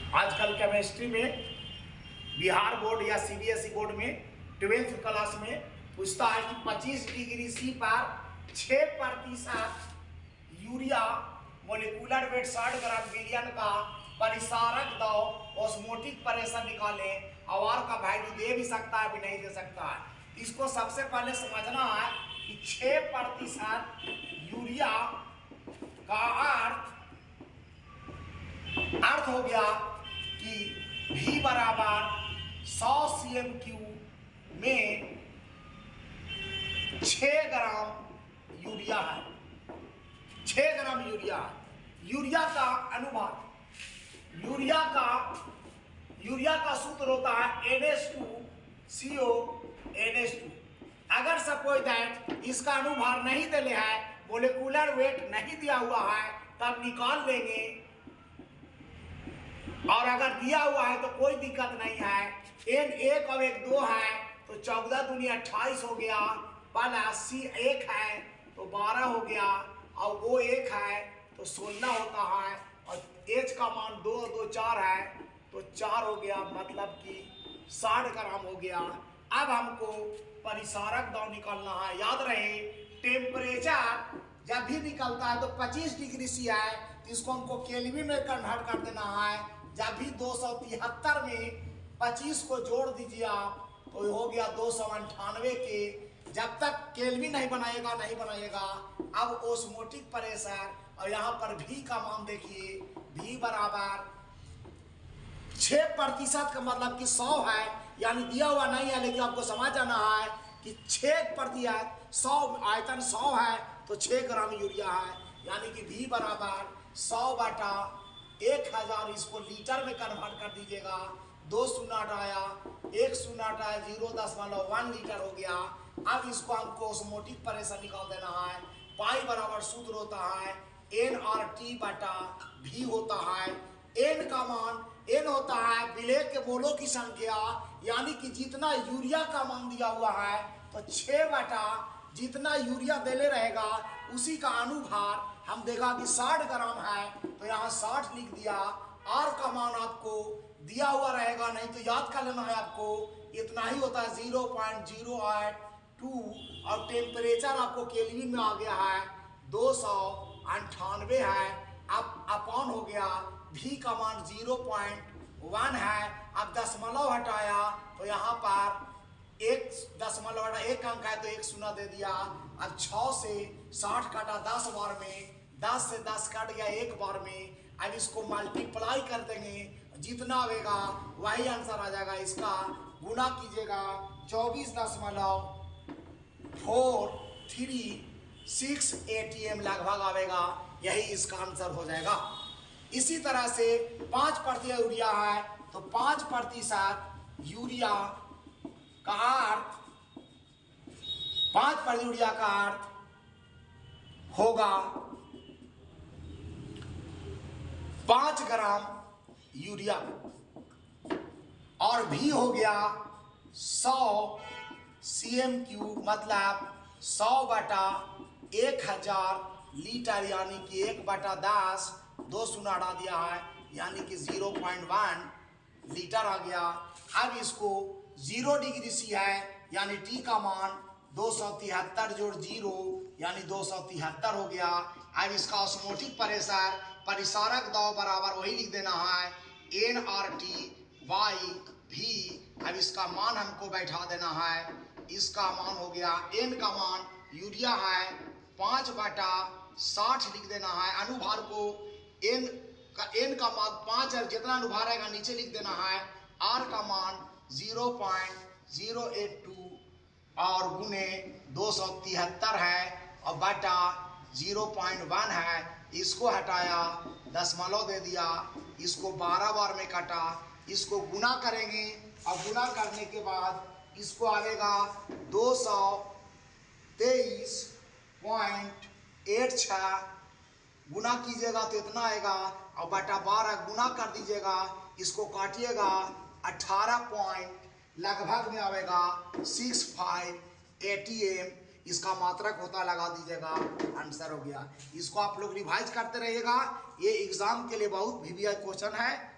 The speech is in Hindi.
आजकल केमिस्ट्री में बिहार बोर्ड या सीबीएसई बोर्ड में 12th क्लास में पूछता है कि 25 डिग्री सी पर 6% यूरिया मोलिकुलर वेट 60 ग्राम बिलियन का परिसारक दबाव ऑस्मोटिक प्रेशर निकालें। और का वैल्यू दे भी सकता है भी नहीं दे सकता है। इसको सबसे पहले समझना है कि 6% यूरिया का अर्थ हो गया कि V बराबर 100 CM³ में 6 ग्राम यूरिया है। 6 ग्राम यूरिया, यूरिया का अनुपात, यूरिया का सूत्र होता है NH2CO NH2। अगर सपोज दैट इसका अनुभार नहीं दिले है, मोलिकुलर वेट नहीं दिया हुआ है, तब निकाल लेंगे। और अगर दिया हुआ है तो कोई दिक्कत नहीं है। N1 और 1 2 है तो 14 दूनी 28 हो गया, प्लस C1 है तो 12 हो गया, और O1 है तो 16 होता है, और H का मान 2 2 4 है तो 4 हो गया, मतलब कि 60 ग्राम हो गया। अब हमको परिसारक दबाव निकालना है। याद रहे टेम्परेचर जब भी निकलता है तो 25 डिग्री सी है, तो इसको हमको केल्विन में कन्वर्ट कर देना है। जब भी 273 में 25 को जोड़ दीजिए आप, तो हो गया 298 के। जब तक केल्विन नहीं बनाएगा। अब ऑस्मोटिक प्रेशर, और यहाँ पर V का मान देखिए, V बराबर 6% का मतलब कि 100 है, यानी दिया हुआ नहीं है, लेकिन आपको समझ आना है कि 6% 100 आयतन 100 है तो 6 ग्राम यूरिया है, यानी कि V बराबर 100/1000। इसको लीटर में कन्वर्ट कर दीजिएगा। 2 शून्य हटाया, 1 शून्य हटाया, 0.1 लीटर हो गया। अब इसको हमको ऑस्मोटिक प्रेशर निकाल देना है। पाई बराबर सूत्र होता है nRT/V होता है। N का मान, N होता है विलेय के मोलों की संख्या, यानी कि जितना यूरिया का मान दिया हुआ है तो 6 जितना यूरिया देले रहेगा उसी का अनुभार हम देखा कि 60 ग्राम है, तो यहाँ 60 लिख दिया। R का मान आपको दिया हुआ रहेगा, नहीं तो याद कर लेना है आपको, इतना ही होता है 0.082, और टेम्परेचर आपको केल्विन में आ गया है 298 है। अब अपॉन हो गया, V का मान 0.1 है। अब दशमलव हटाया तो यहाँ पर 1 अंक है तो 1 शून्य दे दिया। अब 6 से 60 काटा 10 बार में, 10 से 10 कट गया 1 बार में। अब इसको मल्टीप्लाई कर देंगे, जितना आएगा वही आंसर आ जाएगा। इसका गुना कीजिएगा, 24.436 ATM लगभग आएगा, यही इसका आंसर हो जाएगा। इसी तरह से 5% यूरिया है तो 5% यूरिया का अर्थ, 5% यूरिया का अर्थ होगा 5 ग्राम यूरिया, और V हो गया 100 CM³, मतलब 100/1000 लीटर, यानी कि 1/10, 2 शून्य हटा दिया है, यानी कि 0.1 लीटर आ गया। अब इसको 0 डिग्री सी है, यानी T का मान 273 जोड़ 0, यानी 273 हो गया। अब इसका ऑस्मोटिक प्रेशर, परिसारक दबाव बराबर वही लिख देना है nRT/V। अब इसका मान हमको बैठा देना है। इसका मान हो गया, N का मान यूरिया है 5/60 लिख देना है। अनुभार को N का मान 5 है, जितना अनुभार आएगा नीचे लिख देना है। R का मान 0.082 और गुने 273 है, और बटा 0.1 है। इसको हटाया, दशमलव दे दिया, इसको 12 बार में काटा, इसको गुना करेंगे, और गुना करने के बाद इसको आएगा 223.86, गुना कीजिएगा तो इतना आएगा, और बटा 12 गुना कर दीजिएगा, इसको काटिएगा 18 लगभग में आएगा 65 ATM। इसका मात्रक होता लगा दीजिएगा, आंसर हो गया। इसको आप लोग रिवाइज करते रहिएगा, ये एग्जाम के लिए बहुत VVI क्वेश्चन है।